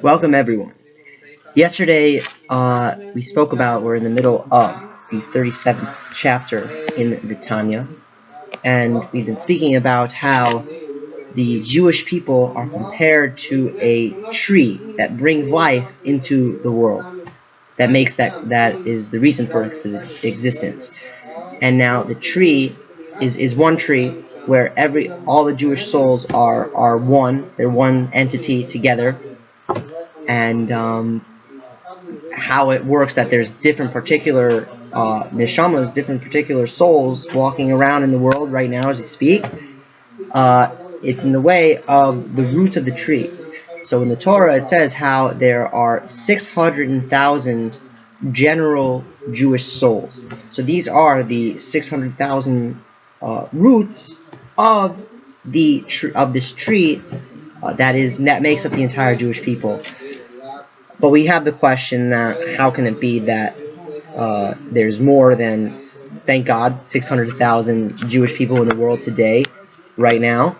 Welcome everyone. Yesterday, we spoke about we're in the middle of the 37th chapter in the Tanya, and we've been speaking about how the Jewish people are compared to a tree that brings life into the world. That is the reason for its existence. And now the tree is one tree where all the Jewish souls are one. They're one entity together, and how it works that there's different particular neshamas, different particular souls walking around in the world right now as we speak. It's in the way of the roots of the tree. So in the Torah it says how there are 600,000 general Jewish souls. So these are the 600,000 roots of this tree that makes up the entire Jewish people. But we have the question that how can it be that there's more than, thank God, 600,000 Jewish people in the world today, right now.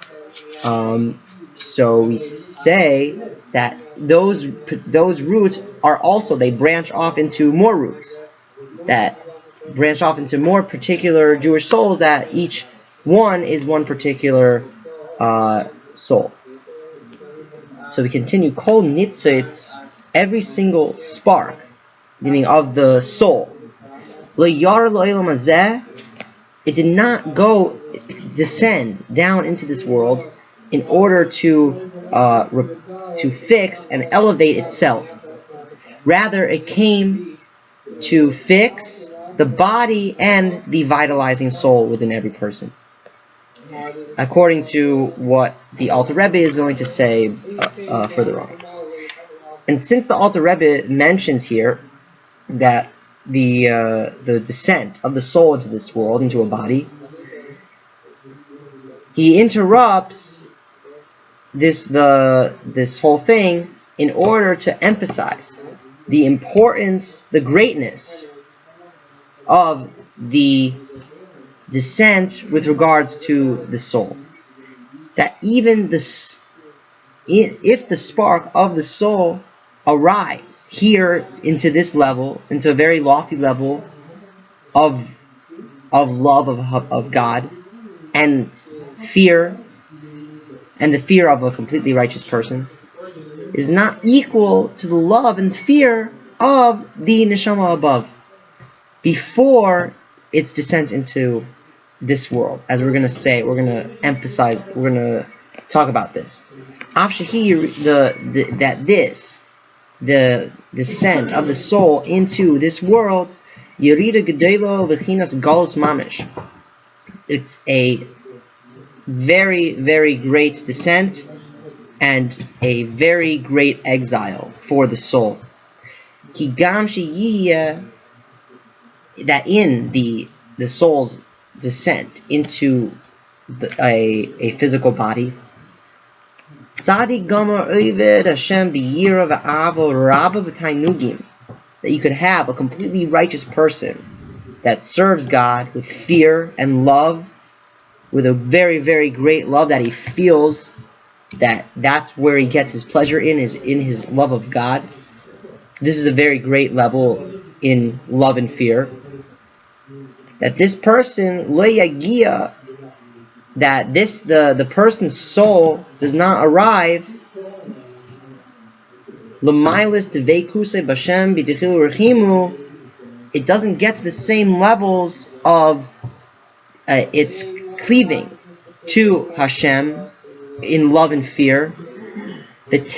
So we say that those roots are also, they branch off into more roots that branch off into more particular Jewish souls, that each one is one particular soul. So we continue, Kol nitzitz, every single spark, meaning of the soul. It did not descend down into this world in order to fix and elevate itself. Rather, it came to fix the body and the vitalizing soul within every person, according to what the Alter Rebbe is going to say further on. And since the Alter Rebbe mentions here that the descent of the soul into this world, into a body, he interrupts this whole thing in order to emphasize the importance, the greatness of the descent with regards to the soul. That even if the spark of the soul arrives here into this level, into a very lofty level of love of God and fear, and the fear of a completely righteous person, is not equal to the love and fear of the neshama above before its descent into this world. As we're going to say, we're going to emphasize, we're going to talk about this. The descent of the soul into this world, Yerida Gedelo V'chinas Galus Mamish. It's a very, very great descent and a very great exile for the soul. That in the soul's descent into a physical body, that you could have a completely righteous person that serves God with fear and love, with a very, very great love that he feels that's where he gets his pleasure in his love of God. This is a very great level in love and fear. That this person, that the person's soul does not arrive it doesn't get to the same levels of its cleaving to Hashem in love and fear. As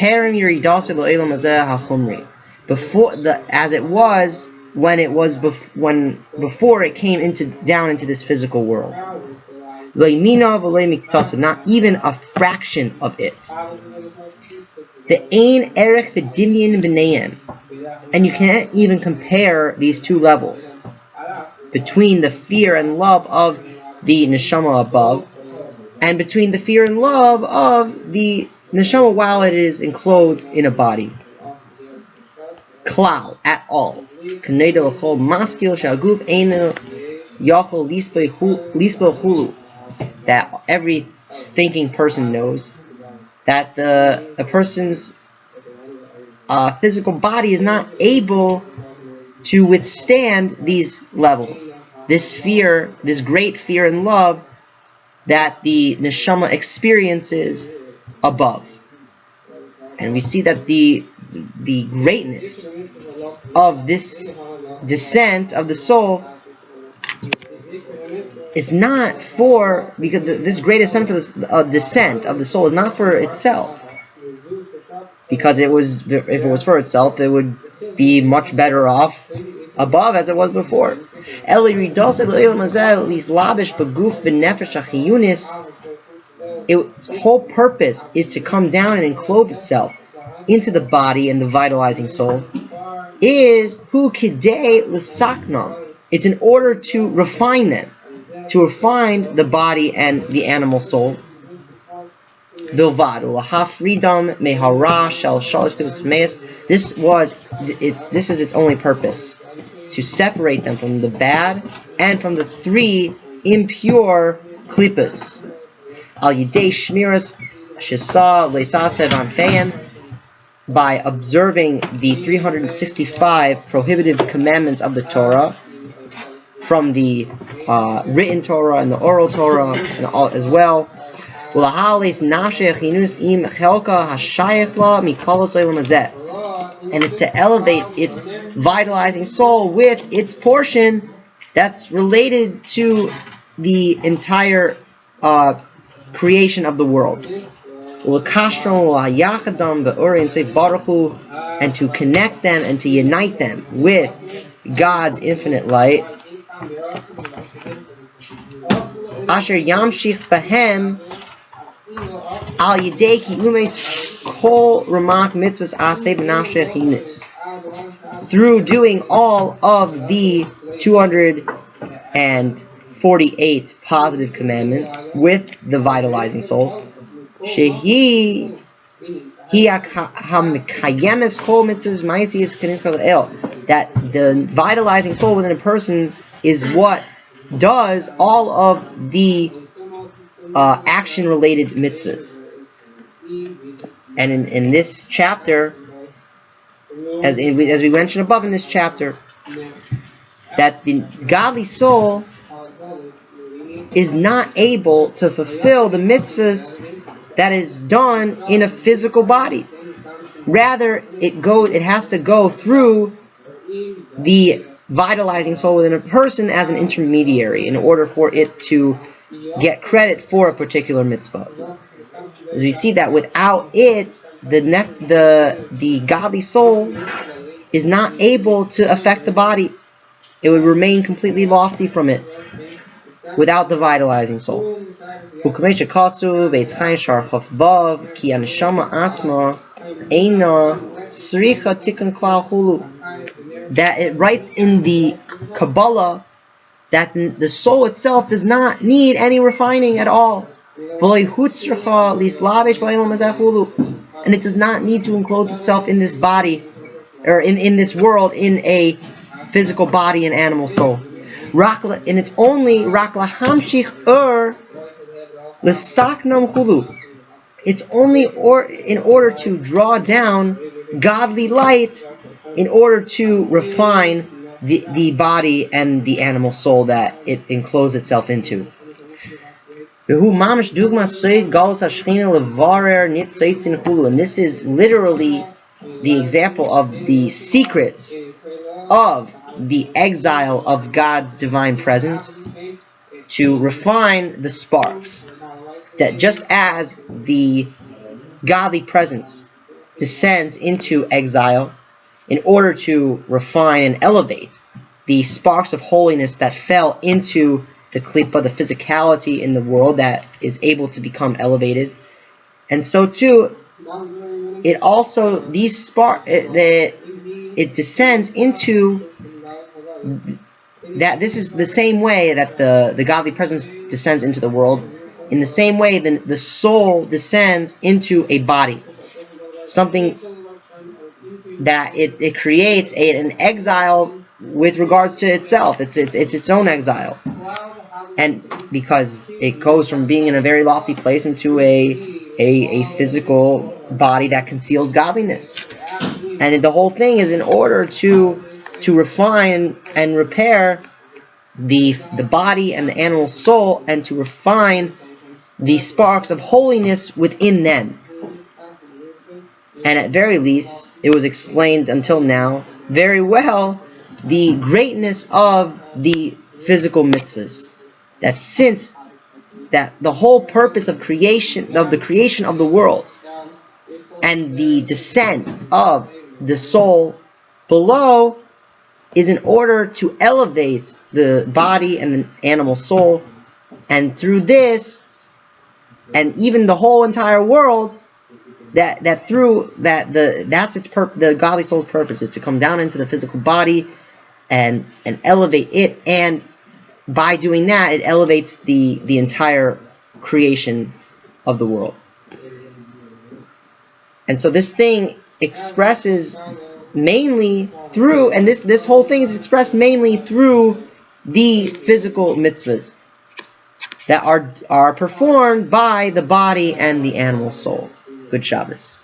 it was before it came down into this physical world. Not even a fraction of it. And you can't even compare these two levels between the fear and love of the neshama above and between the fear and love of the neshama while it is enclosed in a body. Klal, at all. That every thinking person knows that a person's physical body is not able to withstand these levels, this fear, this great fear and love that the neshama experiences above. And we see that the greatness of this descent of the soul is not for, because this great ascent of the descent of the soul is not for itself. Because if it was for itself, it would be much better off above as it was before. Its whole purpose is to come down and enclose itself into the body and the vitalizing soul. Is hu kidei l'saknam. It's in order to refine them, to refine the body and the animal soul. Bilvad freedom mehara shel shalish kibus. This is its only purpose, to separate them from the bad and from the three impure klippas. Al yidei shmiras shisa leisasev anfeim, by observing the 365 prohibitive commandments of the Torah, from the written Torah and the oral Torah and all as well. And it's to elevate its vitalizing soul with its portion that's related to the entire creation of the world. And to connect them and to unite them with God's infinite light. Asher yamshich bahem al yidei ki'umes kol ramak mitzvahs aseh b'nafshech hinus, through doing all of the 248 positive commandments with the vitalizing soul. Shehi hamikayemes kol mitzvahs ma'asis k'nis kol el, that the vitalizing soul within a person is what does all of the action-related mitzvahs. And in this chapter, as we mentioned above in this chapter, that the godly soul is not able to fulfill the mitzvahs that is done in a physical body. Rather, it has to go through the vitalizing soul within a person as an intermediary in order for it to get credit for a particular mitzvah. As we see that without it, the godly soul is not able to affect the body. It would remain completely lofty from it without the vitalizing soul. That it writes in the Kabbalah that the soul itself does not need any refining at all. And it does not need to enclose itself in this body, or in this world, in a physical body and animal soul. And it's only it's only in order to draw down godly light, in order to refine the body and the animal soul that it encloses itself into. And this is literally the example of the secrets of the exile of God's divine presence, to refine the sparks. That just as the godly presence descends into exile in order to refine and elevate the sparks of holiness that fell into the klipa, the physicality in the world that is able to become elevated, and so too, it also it descends into that. This is the same way that the godly presence descends into the world. In the same way, the soul descends into a body, something that it creates an exile with regards to itself. It's its own exile, and because it goes from being in a very lofty place into a physical body that conceals godliness. And the whole thing is in order to refine and repair the body and the animal soul, and to refine the sparks of holiness within them. And at very least, it was explained until now very well the greatness of the physical mitzvahs. That since that the whole purpose of creation, of the creation of the world, and the descent of the soul below, is in order to elevate the body and the animal soul, and through this, and even the whole entire world, that's its purpose. The godly soul's purpose is to come down into the physical body and elevate it, and by doing that, it elevates the entire creation of the world. And so this thing expresses mainly through, and this whole thing is expressed mainly through the physical mitzvahs that are performed by the body and the animal soul. Good Shabbos.